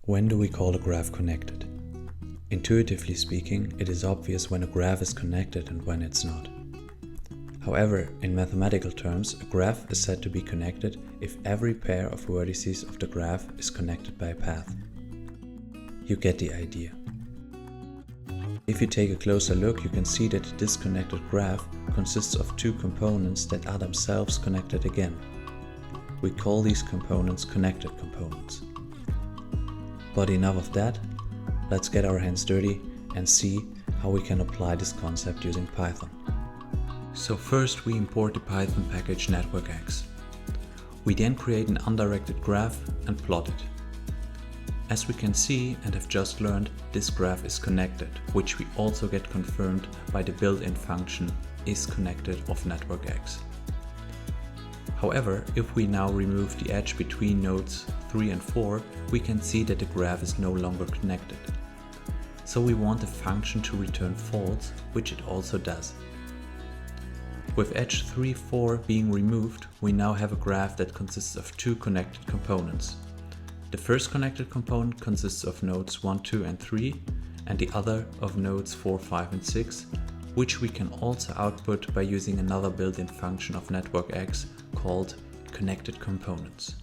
When do we call a graph connected? Intuitively speaking, it is obvious when a graph is connected and when it's not. However, in mathematical terms, a graph is said to be connected if every pair of vertices of the graph is connected by a path. You get the idea. If you take a closer look, you can see that the disconnected graph consists of two components that are themselves connected again. We call these components connected components. But enough of that, let's get our hands dirty and see how we can apply this concept using Python. So first we import the Python package NetworkX. We then create an undirected graph and plot it. As we can see and have just learned, this graph is connected, which we also get confirmed by the built-in function isConnected of NetworkX. However, if we now remove the edge between nodes 3 and 4, we can see that the graph is no longer connected. So we want the function to return false, which it also does. With edge 3, 4 being removed, we now have a graph that consists of two connected components. The first connected component consists of nodes 1, 2 and 3, and the other of nodes 4, 5 and 6, which we can also output by using another built-in function of NetworkX called connected components.